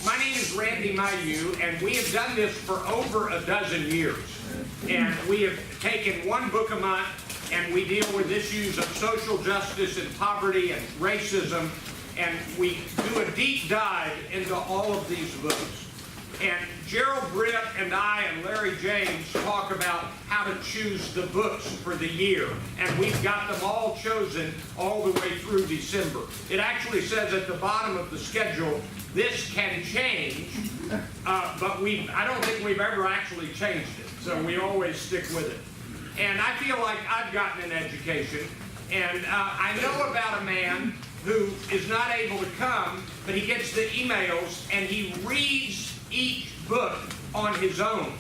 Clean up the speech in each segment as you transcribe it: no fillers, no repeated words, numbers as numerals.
My name is Randy Mayu, and we have done this for over a dozen years. And we have taken one book a month, and we deal with issues of social justice and poverty and racism, and we do a deep dive into all of these books. And Gerald Britt and I and Larry James talk about how to choose the books for the year. And we've got them all chosen all the way through December. It actually says at the bottom of the schedule, this can change, but I don't think we've ever actually changed it. So we always stick with it. And I feel like I've gotten an education. And I know about a man who is not able to come, but he gets the emails and he reads each book on his own,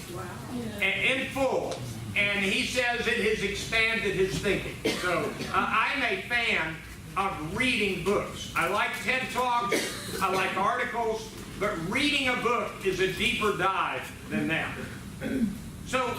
in full, and he says it has expanded his thinking. So I'm a fan of reading books. I like TED Talks, I like articles, but reading a book is a deeper dive than that. So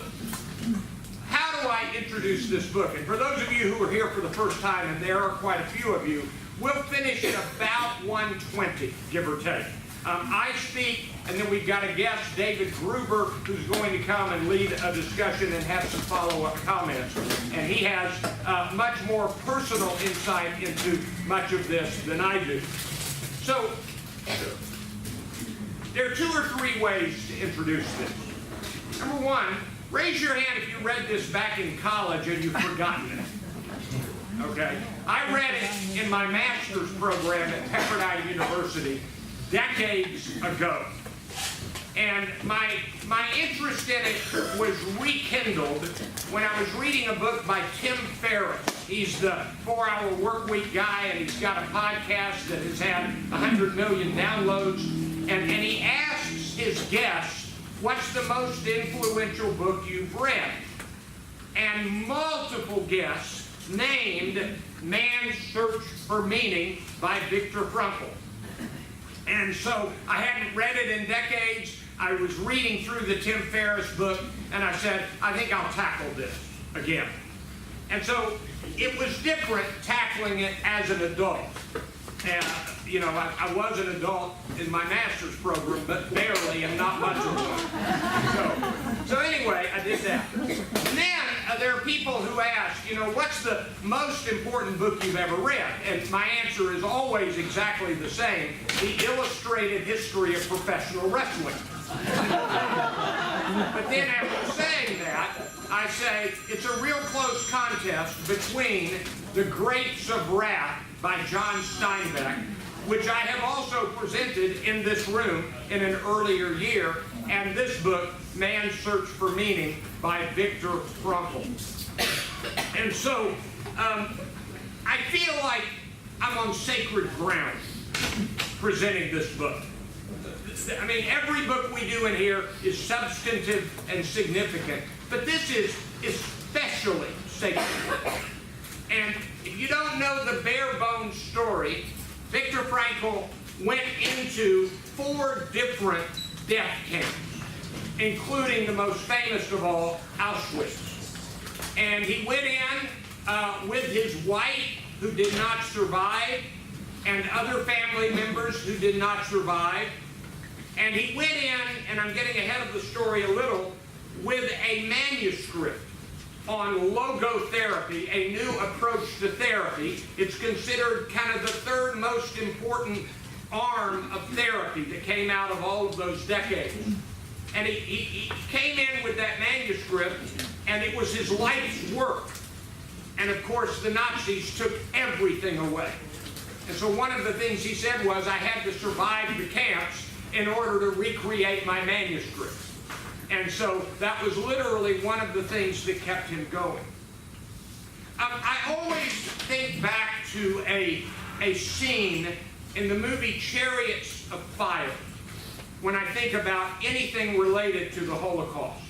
how do I introduce this book? And for those of you who are here for the first time, and there are quite a few of you, we'll finish at about 1:20, give or take. I speak, and then we've got a guest, David Gruber, who's going to come and lead a discussion and have some follow-up comments. And he has much more personal insight into much of this than I do. So, there are 2 or 3 ways to introduce this. Number one, raise your hand if you read this back in college and you've forgotten it. Okay? I read it in my master's program at Pepperdine University decades ago. And my interest in it was rekindled when I was reading a book by Tim Ferriss. He's the 4-Hour Workweek guy, and he's got a podcast that has had 100 million downloads. And he asks his guests, what's the most influential book you've read? And multiple guests named Man's Search for Meaning by Viktor Frankl. And so I hadn't read it in decades. I was reading through the Tim Ferriss book, and I said, I think I'll tackle this again. And so it was different tackling it as an adult. And, you know, I was an adult in my master's program, but barely, and not much of one. So anyway, I did that. And then there are people who ask, you know, what's the most important book you've ever read? And my answer is always exactly the same: The Illustrated History of Professional Wrestling. But then after saying that, I say it's a real close contest between The Grapes of Wrath by John Steinbeck, which I have also presented in this room in an earlier year, and this book, Man's Search for Meaning by Viktor Frankl. And so I feel like I'm on sacred ground presenting this book. I mean, every book we do in here is substantive and significant, but this is especially sacred. And if you don't know the bare bones story, Viktor Frankl went into 4 different death camps, including the most famous of all, Auschwitz. And he went in with his wife, who did not survive, and other family members who did not survive. And he went in, and I'm getting ahead of the story a little, with a manuscript on logotherapy, a new approach to therapy. It's considered kind of the 3rd most important arm of therapy that came out of all of those decades. And he came in with that manuscript, and it was his life's work. And of course, the Nazis took everything away. And so one of the things he said was, I had to survive the camps in order to recreate my manuscript. And so that was literally one of the things that kept him going. I always think back to a scene in the movie Chariots of Fire when I think about anything related to the Holocaust.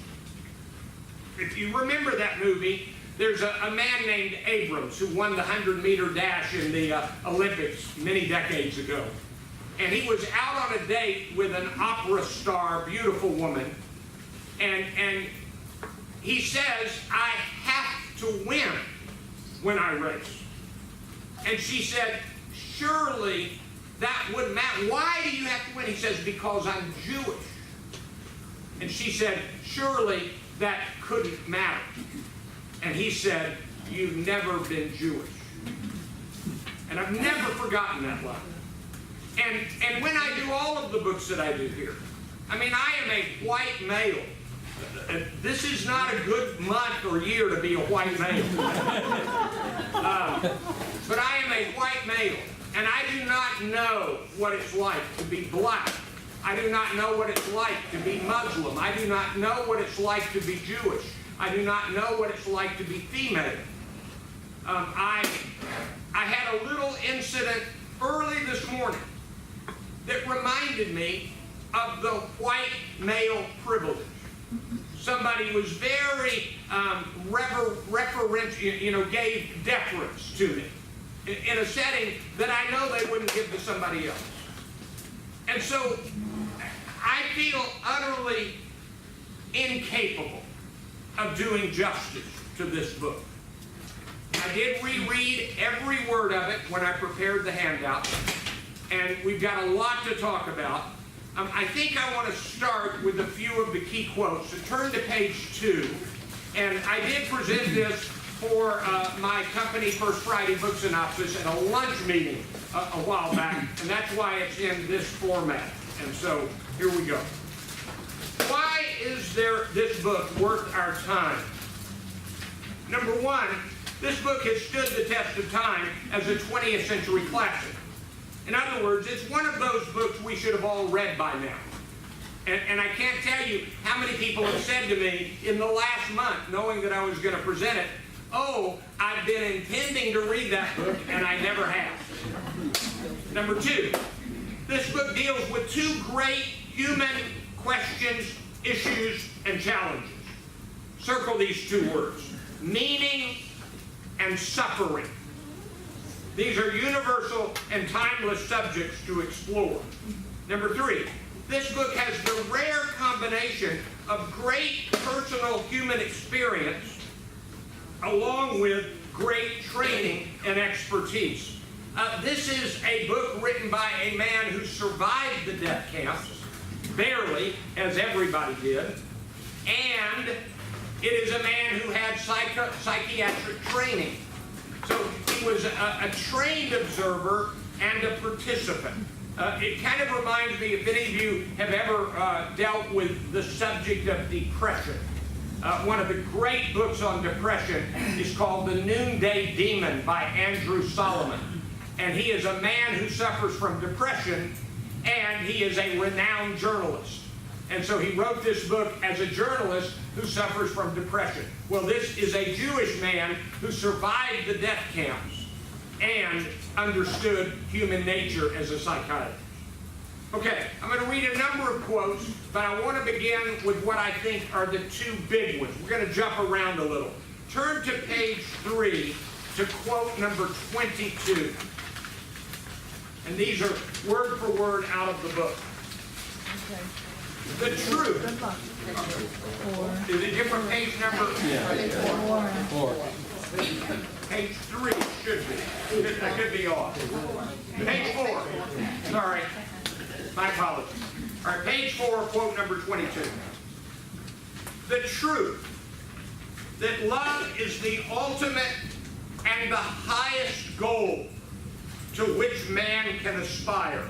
If you remember that movie, there's a man named Abrams who won the 100-meter dash in the Olympics many decades ago. And he was out on a date with an opera star, beautiful woman, and he says, I have to win when I race. And she said, surely that wouldn't matter. Why do you have to win? He says, because I'm Jewish. And she said, surely that couldn't matter. And he said, you've never been Jewish. And I've never forgotten that line. And when I do all of the books that I do here, I mean, I am a white male. This is not a good month or year to be a white male. But I am a white male, and I do not know what it's like to be black. I do not know what it's like to be Muslim. I do not know what it's like to be Jewish. I do not know what it's like to be female. I had a little incident early this morning that reminded me of the white male privilege. Somebody was very referential, gave deference to me in a setting that I know they wouldn't give to somebody else. And so I feel utterly incapable of doing justice to this book. I did reread every word of it when I prepared the handout, and we've got a lot to talk about. I think I want to start with a few of the key quotes. So turn to page 2, and I did present this for my company First Friday Book Synopsis at a lunch meeting a while back, and that's why it's in this format. And so here we go. Why is this book worth our time? Number one, this book has stood the test of time as a 20th century classic. In other words, it's one of those books we should have all read by now. And I can't tell you how many people have said to me in the last month, knowing that I was going to present it, oh, I've been intending to read that book, and I never have. Number two, this book deals with two great human questions, issues, and challenges. Circle these two words: meaning and suffering. These are universal and timeless subjects to explore. Number three, this book has the rare combination of great personal human experience along with great training and expertise. This is a book written by a man who survived the death camps, barely, as everybody did, and it is a man who had psychiatric training. So he was a trained observer and a participant. It kind of reminds me, if any of you have ever dealt with the subject of depression. One of the great books on depression is called The Noonday Demon by Andrew Solomon. And he is a man who suffers from depression, and he is a renowned journalist. And so he wrote this book as a journalist who suffers from depression. Well, this is a Jewish man who survived the death camps and understood human nature as a psychiatrist. Okay, I'm going to read a number of quotes, but I want to begin with what I think are the two big ones. We're going to jump around a little. Turn to page 3 to quote number 22. And these are word for word out of the book. Okay. The truth. Good luck. Is it different page number? Four. Page 3 should be. That could be off. Page 4. Sorry. My apologies. All right, page 4, quote number 22. The truth that love is the ultimate and the highest goal to which man can aspire.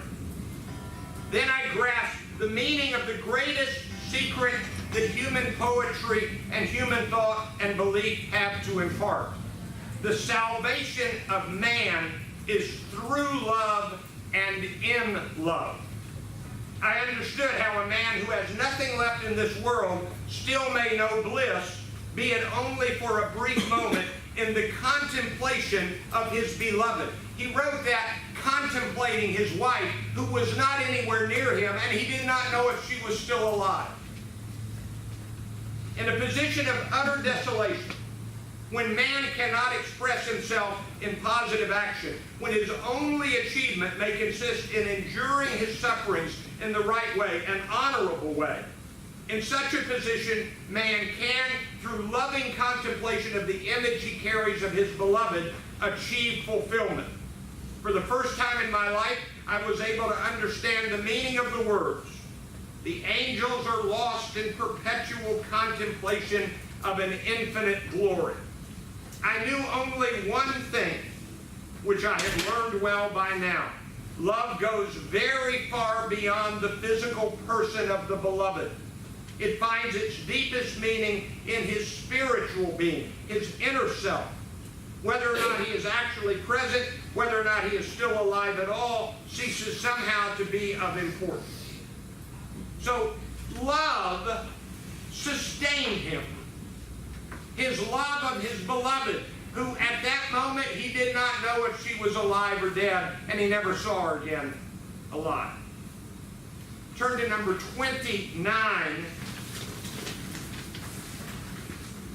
Then I grasped the meaning of the greatest secret that human poetry and human thought and belief have to impart. The salvation of man is through love and in love. I understood how a man who has nothing left in this world still may know bliss, be it only for a brief moment, in the contemplation of his beloved. He wrote that contemplating his wife, who was not anywhere near him, and he did not know if she was still alive. In a position of utter desolation, when man cannot express himself in positive action, when his only achievement may consist in enduring his sufferings in the right way, an honorable way, in such a position, man can, through loving contemplation of the image he carries of his beloved, achieve fulfillment. For the first time in my life, I was able to understand the meaning of the words. The angels are lost in perpetual contemplation of an infinite glory. I knew only one thing, which I had learned well by now. Love goes very far beyond the physical person of the beloved. It finds its deepest meaning in his spiritual being, his inner self. Whether or not he is actually present, whether or not he is still alive at all, ceases somehow to be of importance. So, love sustained him. His love of his beloved, who at that moment he did not know if she was alive or dead, and he never saw her again alive. Turn to number 29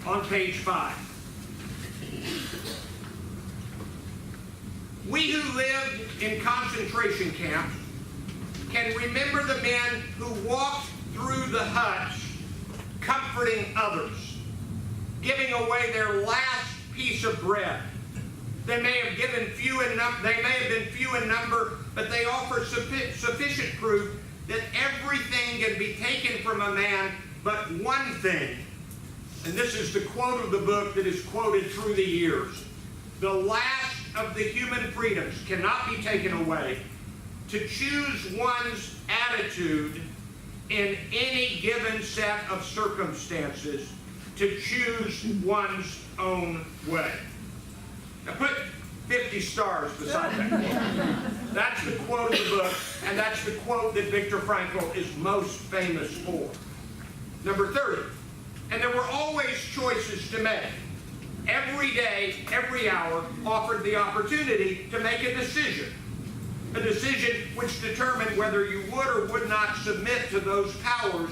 on page 5. We who lived in concentration camps can remember the men who walked through the huts comforting others, giving away their last piece of bread. They may have been few in number, but they offer sufficient proof that everything can be taken from a man but one thing. And this is the quote of the book that is quoted through the years. The last of the human freedoms cannot be taken away. To choose one's attitude in any given set of circumstances, to choose one's own way. Now put 50 stars beside that quote. That's the quote of the book, and that's the quote that Viktor Frankl is most famous for. Number 30. And there were always choices to make. Every day, every hour offered the opportunity to make a decision. A decision which determined whether you would or would not submit to those powers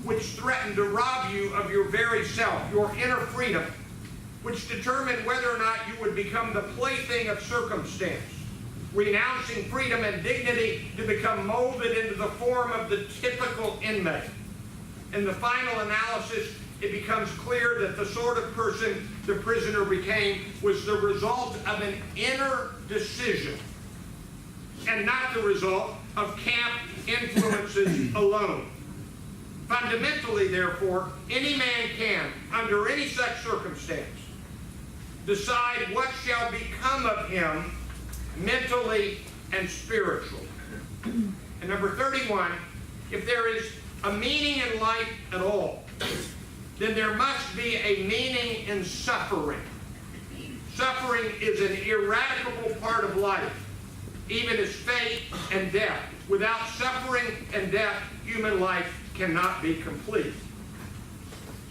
which threatened to rob you of your very self, your inner freedom, which determined whether or not you would become the plaything of circumstance, renouncing freedom and dignity to become molded into the form of the typical inmate. In the final analysis, it becomes clear that the sort of person the prisoner became was the result of an inner decision, and not the result of camp influences alone. Fundamentally, therefore, any man can, under any such circumstance, decide what shall become of him mentally and spiritually. And number 31, if there is a meaning in life at all, then there must be a meaning in suffering. Suffering is an ineradicable part of life, even as fate and death. Without suffering and death, human life cannot be complete.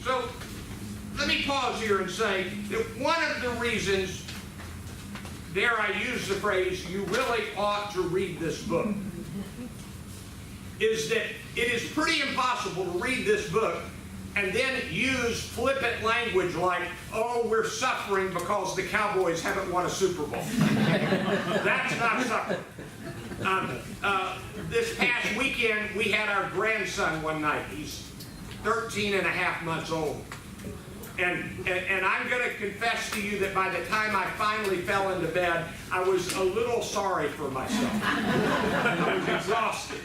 So, let me pause here and say that one of the reasons, dare I use the phrase, you really ought to read this book, is that it is pretty impossible to read this book and then use flippant language like, oh, we're suffering because the Cowboys haven't won a Super Bowl. That's not suffering. This past weekend, we had our grandson one night. He's 13 and a half months old. And I'm going to confess to you that by the time I finally fell into bed, I was a little sorry for myself. I was exhausted.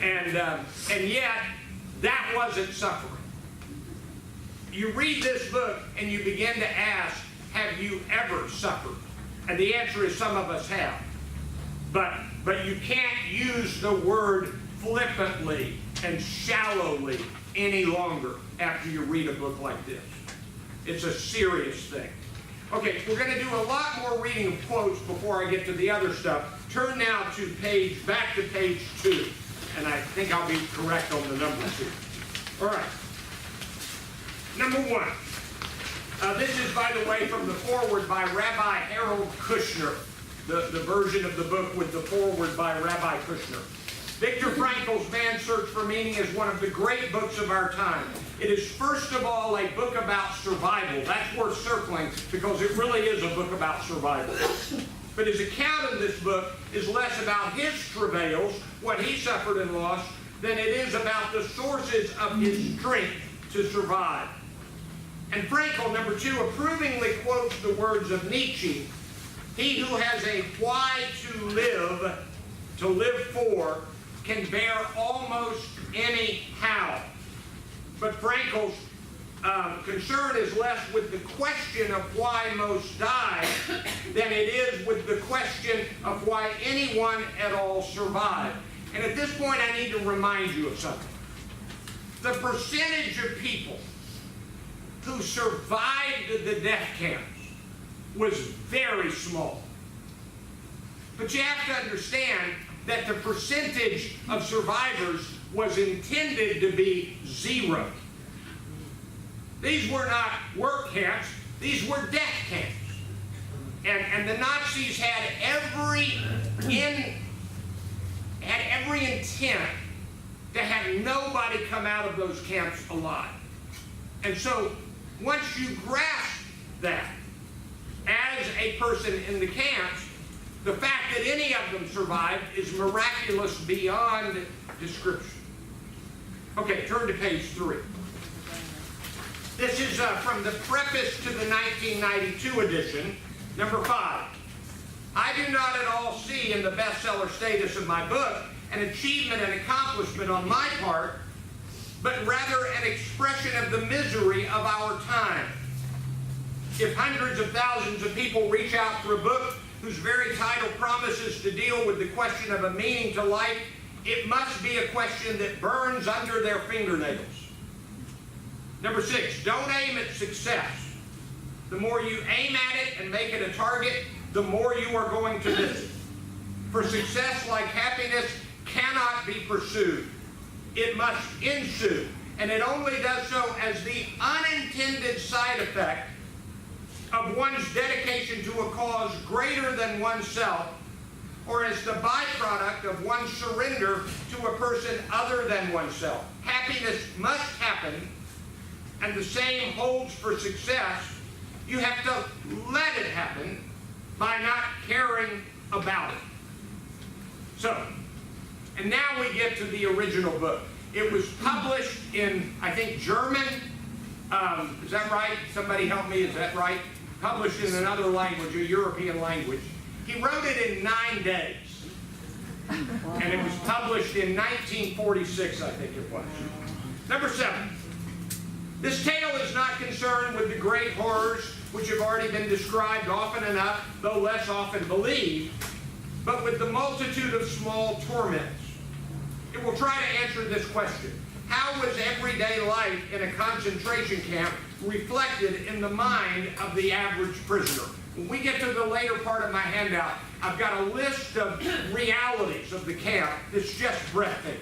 And yet, that wasn't suffering. You read this book and you begin to ask, have you ever suffered? And the answer is some of us have. But you can't use the word flippantly and shallowly any longer after you read a book like this. It's a serious thing. Okay, we're going to do a lot more reading of quotes before I get to the other stuff. Turn now to back to page 2. And I think I'll be correct on the numbers here. All right. Number 1. This is, by the way, from the foreword by Rabbi Harold Kushner, the version of the book with the foreword by Rabbi Kushner. Viktor Frankl's Man's Search for Meaning is one of the great books of our time. It is, first of all, a book about survival. That's worth circling because it really is a book about survival. But his account in this book is less about his travails, what he suffered and lost, than it is about the sources of his strength to survive. And Frankl, number 2, approvingly quotes the words of Nietzsche: he who has a why to live to live for can bear almost any how. But Frankel's concern is less with the question of why most die than it is with the question of why anyone at all survived. And at this point, I need to remind you of something. The percentage of people who survived the death camps was very small. But you have to understand that the percentage of survivors was intended to be zero. These were not work camps, these were death camps. And the Nazis had every intent to have nobody come out of those camps alive. And so, once you grasp that, as a person in the camps, the fact that any of them survived is miraculous beyond description. Okay, turn to page 3. This is from the preface to the 1992 edition, number 5. I do not at all see in the bestseller status of my book an achievement and accomplishment on my part, but rather an expression of the misery of our time. If hundreds of thousands of people reach out for a book whose very title promises to deal with the question of a meaning to life, it must be a question that burns under their fingernails. Number 6, don't aim at success. The more you aim at it and make it a target, the more you are going to miss it. For success, like happiness, cannot be pursued. It must ensue, and it only does so as the unintended side effect of one's dedication to a cause greater than oneself, or as the byproduct of one's surrender to a person other than oneself. Happiness must happen, and the same holds for success. You have to let it happen by not caring about it. So, and now we get to the original book. It was published in, I think, German. Is that right? Somebody help me, is that right? Published in another language, a European language. He wrote it in 9 days. And it was published in 1946, I think it was. Number 7. This tale is not concerned with the great horrors which have already been described often enough, though less often believed, but with the multitude of small torments. It will try to answer this question. How was everyday life in a concentration camp reflected in the mind of the average prisoner? When we get to the later part of my handout, I've got a list of realities of the camp that's just breathtaking.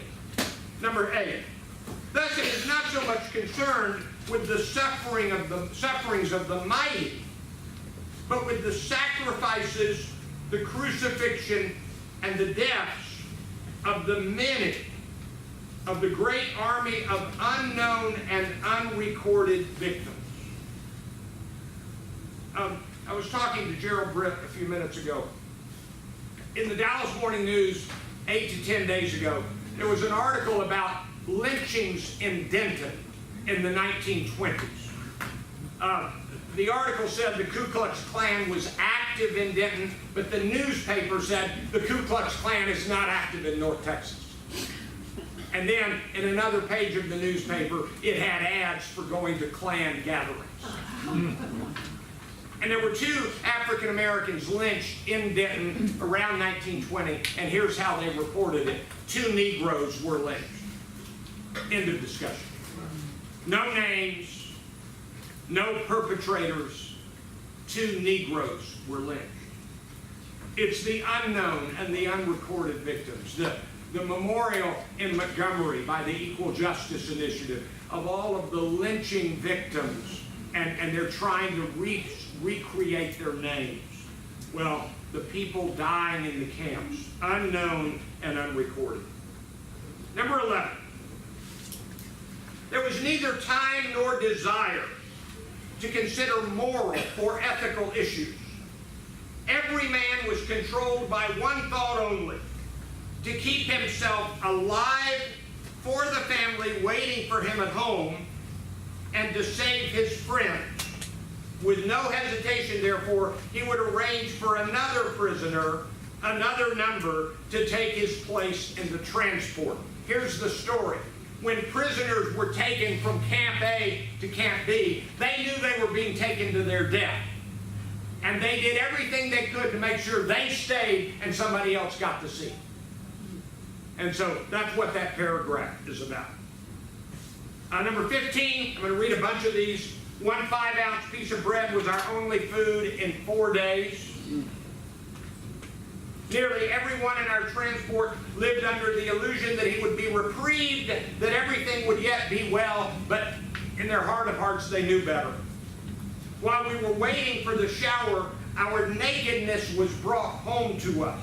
Number 8. Thus, it is not so much concerned with the sufferings of the mighty, but with the sacrifices, the crucifixion, and the deaths of the many, of the great army of unknown and unrecorded victims. I was talking to Gerald Britt a few minutes ago. In the Dallas Morning News 8 to 10 days ago, there was an article about lynchings in Denton in the 1920s. The article said the Ku Klux Klan was active in Denton, but the newspaper said the Ku Klux Klan is not active in North Texas. And then, in another page of the newspaper, it had ads for going to Klan gatherings. And there were 2 African Americans lynched in Denton around 1920, and here's how they reported it. 2 Negroes were lynched. End of discussion. No names, no perpetrators. 2 Negroes were lynched. It's the unknown and the unrecorded victims. The memorial in Montgomery by the Equal Justice Initiative of all of the lynching victims, and they're trying to recreate their names. Well, the people dying in the camps, unknown and unrecorded. Number 11. There was neither time nor desire to consider moral or ethical issues. Every man was controlled by one thought only: to keep himself alive for the family waiting for him at home, and to save his friends. With no hesitation, therefore, he would arrange for another prisoner another number to take his place in the transport. Here's the story. When prisoners were taken from Camp A to Camp B, they knew they were being taken to their death. And they did everything they could to make sure they stayed and somebody else got the seat. And so that's what that paragraph is about. Number 15, I'm going to read a bunch of these. 1 5-ounce piece of bread was our only food in 4 days. Nearly everyone in our transport lived under the illusion that he would be reprieved, that everything would yet be well, but in their heart of hearts they knew better. While we were waiting for the shower, our nakedness was brought home to us.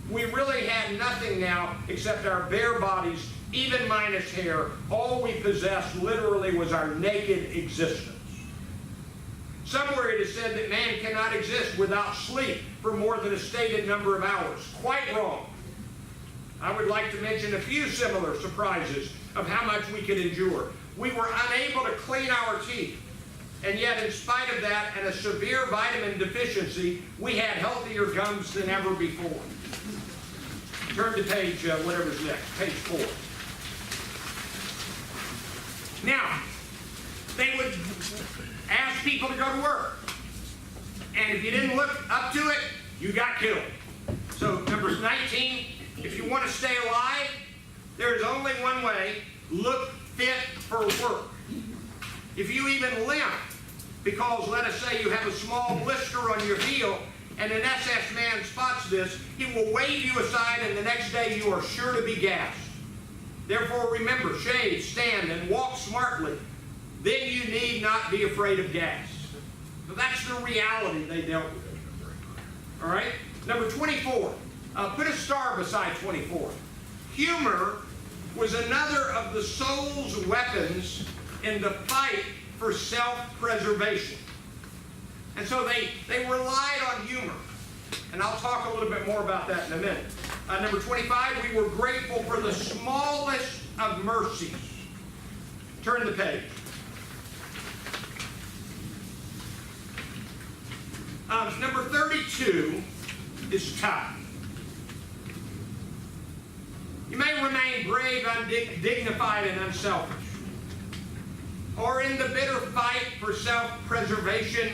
We really had nothing now except our bare bodies, even minus hair. All we possessed literally was our naked existence. Somewhere it is said that man cannot exist without sleep for more than a stated number of hours. Quite wrong. I would like to mention a few similar surprises of how much we could endure. We were unable to clean our teeth, and yet in spite of that and a severe vitamin deficiency, we had healthier gums than ever before. Turn to page, whatever's next, page 4. Now, they would ask people to go to work. And if you didn't look up to it, you got killed. So, number 19, if you want to stay alive, there is only one way: look fit for work. If you even limp, because let us say you have a small blister on your heel, and an SS man spots this, he will wave you aside, and the next day you are sure to be gassed. Therefore remember, shave, stand, and walk smartly. Then you need not be afraid of gas. So that's the reality they dealt with. All right? Number 24. Put a star beside 24. Humor was another of the soul's weapons in the fight for self-preservation. And so they relied on humor. And I'll talk a little bit more about that in a minute. Number 25, we were grateful for the smallest of mercies. Turn the page. Number 32 is tough. You may remain brave, dignified, and unselfish. Or in the bitter fight for self-preservation,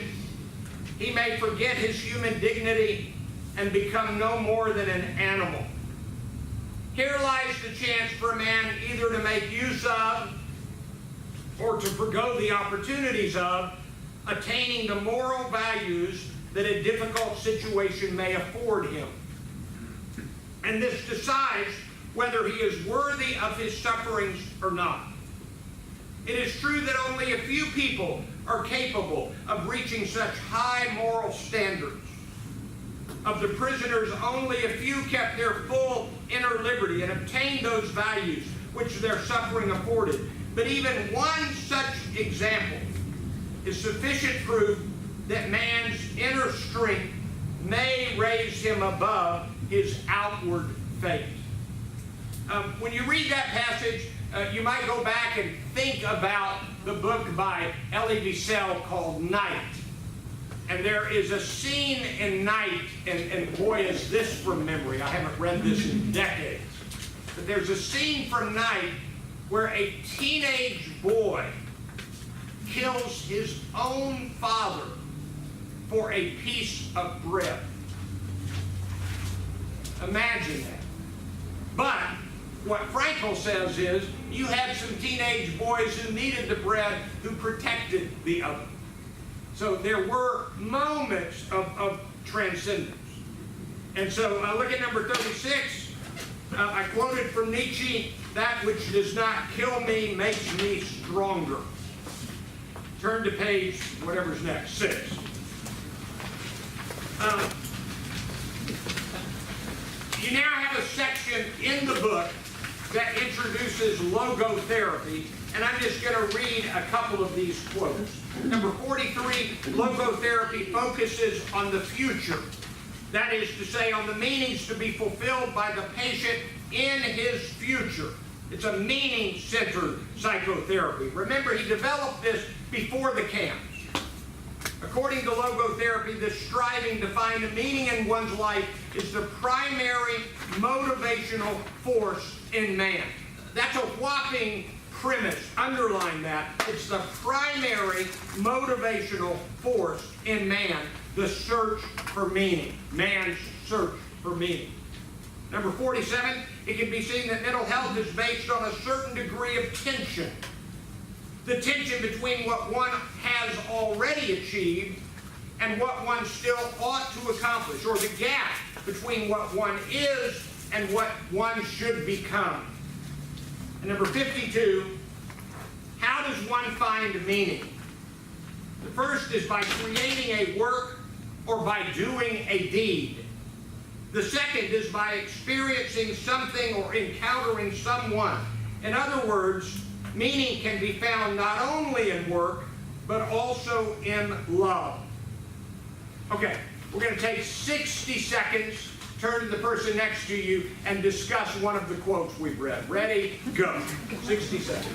he may forget his human dignity and become no more than an animal. Here lies the chance for a man either to make use of or to forgo the opportunities of attaining the moral values that a difficult situation may afford him. And this decides whether he is worthy of his sufferings or not. It is true that only a few people are capable of reaching such high moral standards. Of the prisoners, only a few kept their full inner liberty and obtained those values which their suffering afforded. But even one such example is sufficient proof that man's inner strength may raise him above his outward fate. When you read that passage, you might go back and think about the book by Elie Wiesel called Night. And there is a scene in Night, and boy is this from memory, I haven't read this in decades, but there's a scene from Night where a teenage boy kills his own father for a piece of bread. Imagine that. But what Frankel says is, you had some teenage boys who needed the bread who protected the other. So there were moments of transcendence. And so look at number 36. I quoted from Nietzsche, that which does not kill me makes me stronger. Turn to page, whatever's next, 6. You now have a section in the book that introduces logotherapy, and I'm just going to read a couple of these quotes. Number 43, logotherapy focuses on the future. That is to say, on the meanings to be fulfilled by the patient in his future. It's a meaning-centered psychotherapy. Remember, he developed this before the camp. According to logotherapy, this striving to find a meaning in one's life is the primary motivational force in man. That's a whopping premise. Underline that. It's the primary motivational force in man, the search for meaning. Man's search for meaning. Number 47, it can be seen that mental health is based on a certain degree of tension. The tension between what one has already achieved and what one still ought to accomplish, or the gap between what one is and what one should become. And number 52, how does one find meaning? The first is by creating a work or by doing a deed. The second is by experiencing something or encountering someone. In other words, meaning can be found not only in work, but also in love. Okay, we're going to take 60 seconds, turn to the person next to you, and discuss one of the quotes we've read. Ready? Go. 60 seconds.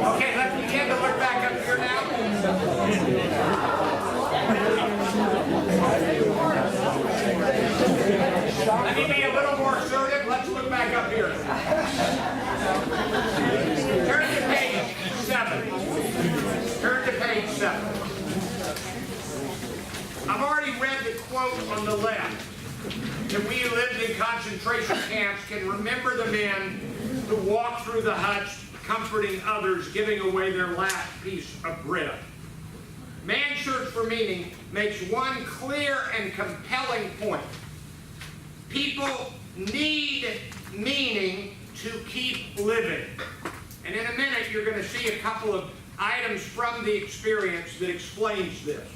Okay, let's begin to look back up here now. Let me be a little more assertive. Let's look back up here. Turn to page 7. Turn to page 7. I've already read the quote on the left, that we who lived in concentration camps can remember the men who walked through the huts, comforting others, giving away their last piece of bread. Man's search for meaning makes one clear and compelling point. People need meaning to keep living. And in a minute, you're going to see a couple of items from the experience that explains this.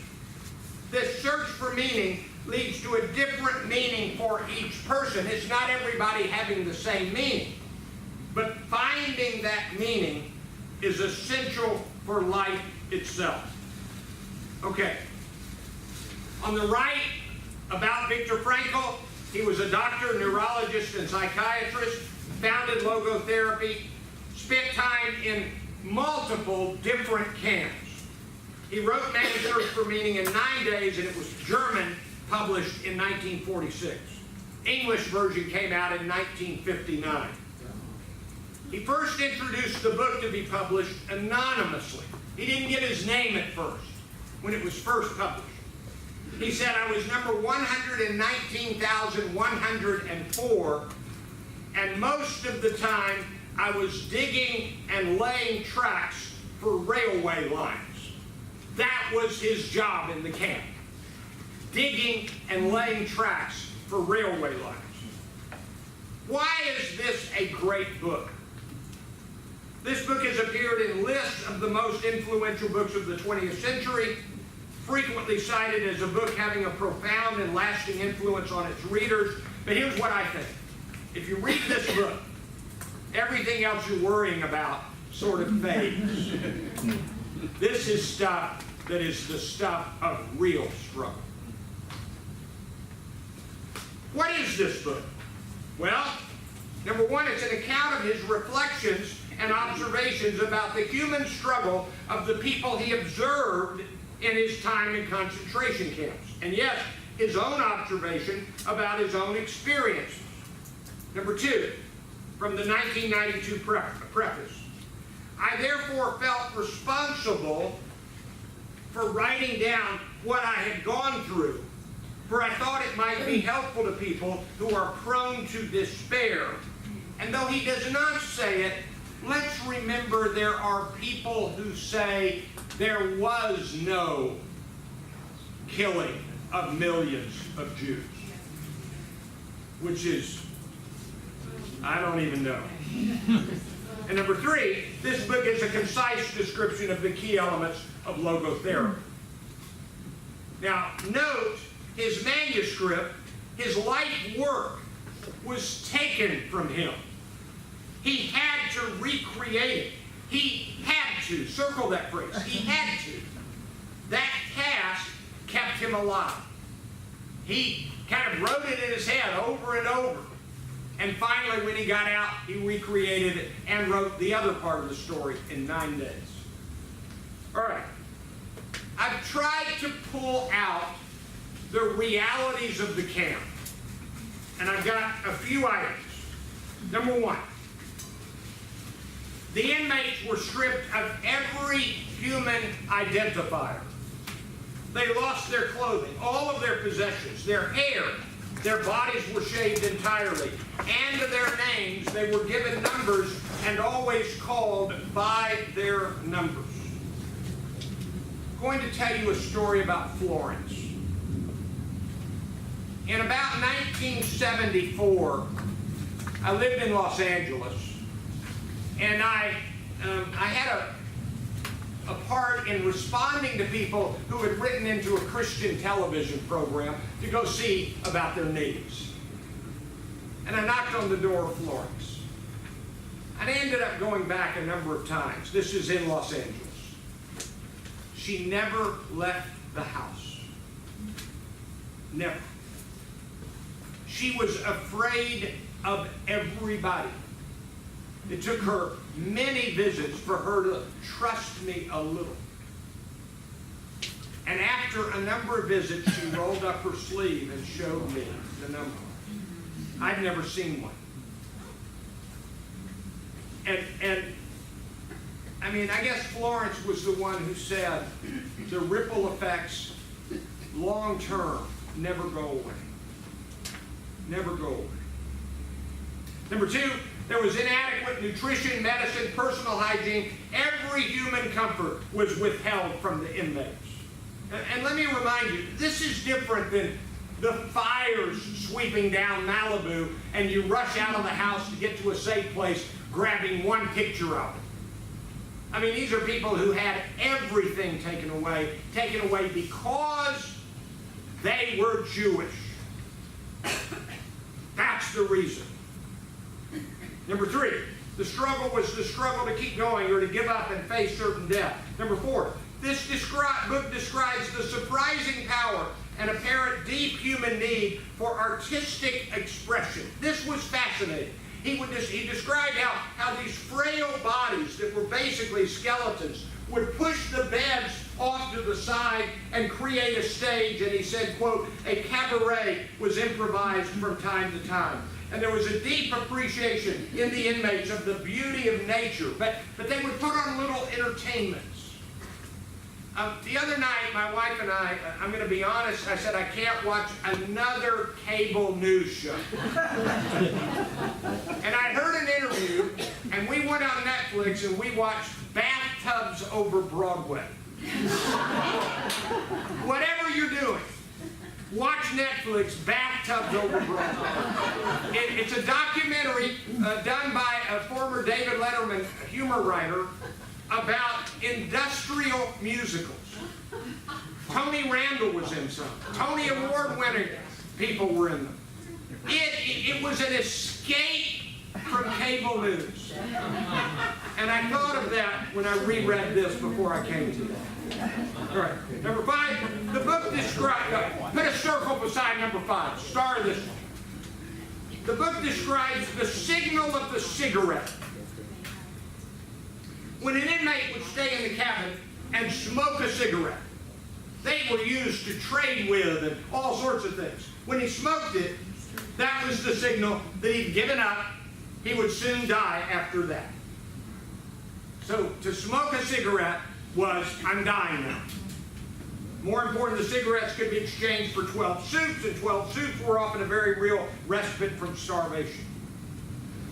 This search for meaning leads to a different meaning for each person. It's not everybody having the same meaning. But finding that meaning is essential for life itself. Okay. On the right, about Viktor Frankl, he was a doctor, neurologist, and psychiatrist, founded logotherapy, spent time in multiple different camps. He wrote Man's Search for Meaning in 9 days, and it was German, published in 1946. English version came out in 1959. He first introduced the book to be published anonymously. He didn't give his name at first, when it was first published. He said, I was number 119,104, and most of the time I was digging and laying tracks for railway lines. That was his job in the camp. Digging and laying tracks for railway lines. Why is this a great book? This book has appeared in lists of the most influential books of the 20th century, frequently cited as a book having a profound and lasting influence on its readers. But here's what I think. If you read this book, everything else you're worrying about sort of fades. This is stuff that is the stuff of real struggle. What is this book? Well, number one, it's an account of his reflections and observations about the human struggle of the people he observed in his time in concentration camps. And yes, his own observation about his own experiences. Number two, from the 1992 preface, I therefore felt responsible for writing down what I had gone through, for I thought it might be helpful to people who are prone to despair. And though he does not say it, let's remember there are people who say there was no killing of millions of Jews, which is, I don't even know. And number three, this book is a concise description of the key elements of logotherapy. Now, note his manuscript, his life work, was taken from him. He had to recreate it. He had to, circle that phrase, he had to. That task kept him alive. He kind of wrote it in his head over and over. And finally, when he got out, he recreated it and wrote the other part of the story in 9 days. All right. I've tried to pull out the realities of the camp. And I've got a few items. Number one, the inmates were stripped of every human identifier. They lost their clothing, all of their possessions, their hair, their bodies were shaved entirely, and their names, they were given numbers and always called by their numbers. I'm going to tell you a story about Florence. In about 1974, I lived in Los Angeles, and I had a part in responding to people who had written into a Christian television program to go see about their needs. And I knocked on the door of Florence. And I ended up going back a number of times. This is in Los Angeles. She never left the house. Never. She was afraid of everybody. It took her many visits for her to trust me a little. And after a number of visits, she rolled up her sleeve and showed me the number. I'd never seen one. And I mean, I guess Florence was the one who said the ripple effects, long term, never go away. Never go away. Number two, there was inadequate nutrition, medicine, personal hygiene. Every human comfort was withheld from the inmates. And let me remind you, this is different than the fires sweeping down Malibu and you rush out of the house to get to a safe place grabbing one picture of it. I mean, these are people who had everything taken away because they were Jewish. That's the reason. Number three, the struggle was the struggle to keep going or to give up and face certain death. Number four, this book describes the surprising power and apparent deep human need for artistic expression. This was fascinating. He described how these frail bodies that were basically skeletons would push the beds off to the side and create a stage, and he said, quote, a cabaret was improvised from time to time. And there was a deep appreciation in the inmates of the beauty of nature, but they would put on little entertainments. The other night, my wife and I'm going to be honest, I said I can't watch another cable news show. And I heard an interview, and we went on Netflix and we watched Bathtubs Over Broadway. Whatever you're doing, watch Netflix, Bathtubs Over Broadway. It's a documentary done by a former David Letterman humor writer about industrial musicals. Tony Randall was in some. Tony Award-winning people were in them. It was an escape from cable news. And I thought of that when I reread this before I came to you. All right, number five, the book describes, put a circle beside number five, star this one. The book describes the signal of the cigarette. When an inmate would stay in the cabin and smoke a cigarette, they were used to trade with and all sorts of things. When he smoked it, that was the signal that he'd given up. He would soon die after that. So to smoke a cigarette was, I'm dying now. More important, the cigarettes could be exchanged for 12 suits, and 12 suits were often a very real respite from starvation.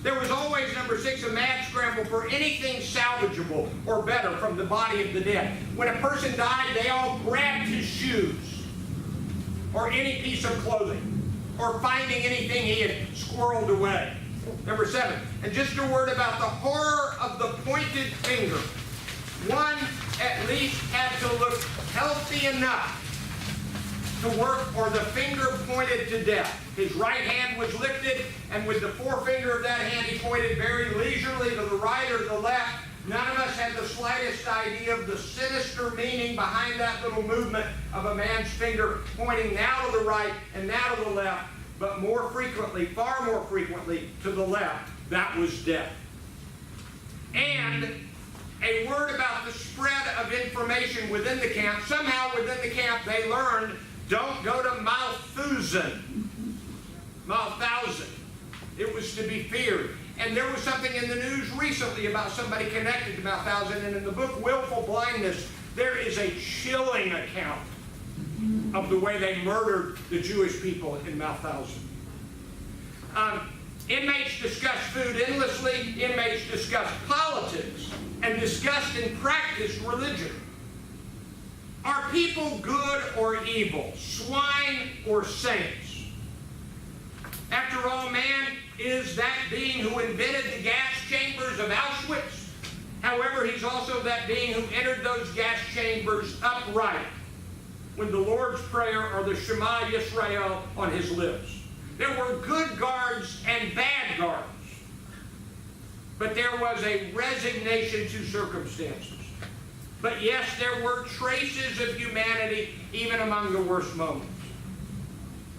There was always, number 6, a mad scramble for anything salvageable or better from the body of the dead. When a person died, they all grabbed his shoes or any piece of clothing or finding anything he had squirreled away. Number 7, and just a word about the horror of the pointed finger. One at least had to look healthy enough to work, or the finger pointed to death. His right hand was lifted, and with the forefinger of that hand he pointed very leisurely to the right or the left. None of us had the slightest idea of the sinister meaning behind that little movement of a man's finger pointing now to the right and now to the left, but more frequently, far more frequently, to the left. That was death. And a word about the spread of information within the camp. Somehow within the camp they learned, don't go to Malthusen. It was to be feared. And there was something in the news recently about somebody connected to Malthusen, and in the book Willful Blindness, there is a chilling account of the way they murdered the Jewish people in Malthusen. Inmates discussed food endlessly, inmates discussed politics, and discussed and practiced religion. Are people good or evil, swine or saints? After all, man is that being who invented the gas chambers of Auschwitz. However, he's also that being who entered those gas chambers upright when the Lord's Prayer or the Shema Yisrael on his lips. There were good guards and bad guards, but there was a resignation to circumstances. But yes, there were traces of humanity even among the worst moments.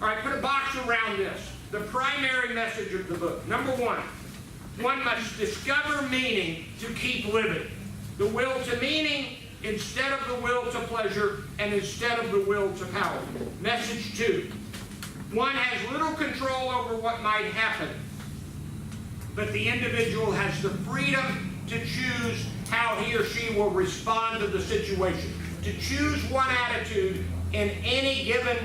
All right, put a box around this. The primary message of the book. Number 1, one must discover meaning to keep living. The will to meaning instead of the will to pleasure and instead of the will to power. Message 2, one has little control over what might happen, but the individual has the freedom to choose how he or she will respond to the situation, to choose one's attitude in any given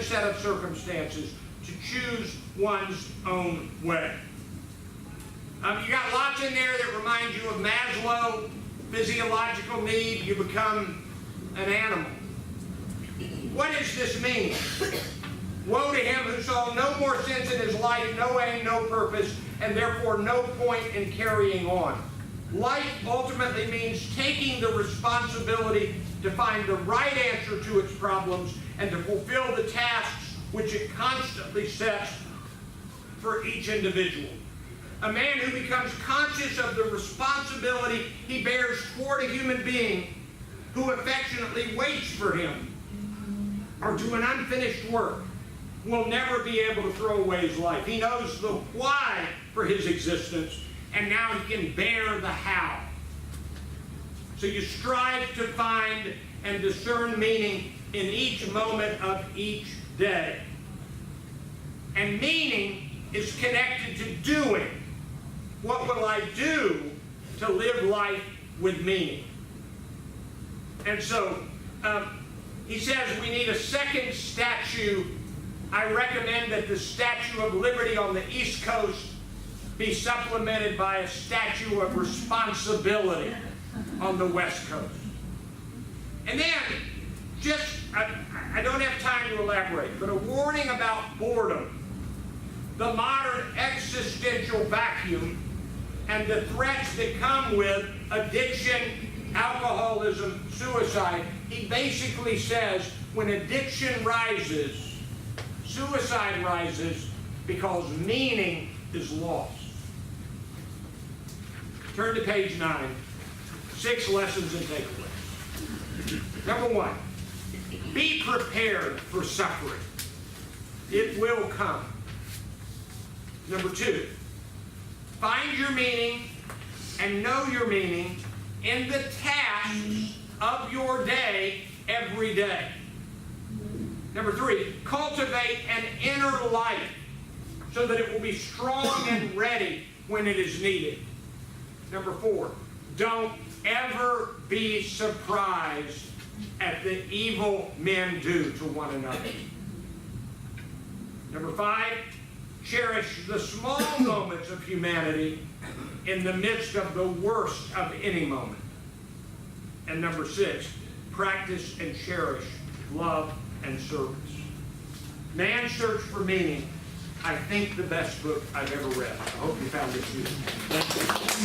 set of circumstances, to choose one's own way. You got lots in there that remind you of Maslow, physiological need, you become an animal. What does this mean? Woe to him who saw no more sense in his life, no aim, no purpose, and therefore no point in carrying on. Life ultimately means taking the responsibility to find the right answer to its problems and to fulfill the tasks which it constantly sets for each individual. A man who becomes conscious of the responsibility he bears toward a human being who affectionately waits for him or to an unfinished work will never be able to throw away his life. He knows the why for his existence, and now he can bear the how. So you strive to find and discern meaning in each moment of each day. And meaning is connected to doing. What will I do to live life with meaning? And so he says we need a second statue. I recommend that the Statue of Liberty on the East Coast be supplemented by a statue of responsibility on the West Coast. And then, I don't have time to elaborate, but a warning about boredom, the modern existential vacuum, and the threats that come with addiction, alcoholism, suicide. He basically says when addiction rises, suicide rises because meaning is lost. Turn to page 9. 6 lessons and takeaways. Number 1, be prepared for suffering. It will come. Number 2, find your meaning and know your meaning in the tasks of your day every day. Number 3, cultivate an inner life so that it will be strong and ready when it is needed. Number 4, don't ever be surprised at the evil men do to one another. Number 5, cherish the small moments of humanity in the midst of the worst of any moment. And number 6, practice and cherish love and service. Man's Search for Meaning, I think the best book I've ever read. I hope you found it useful. Thank you.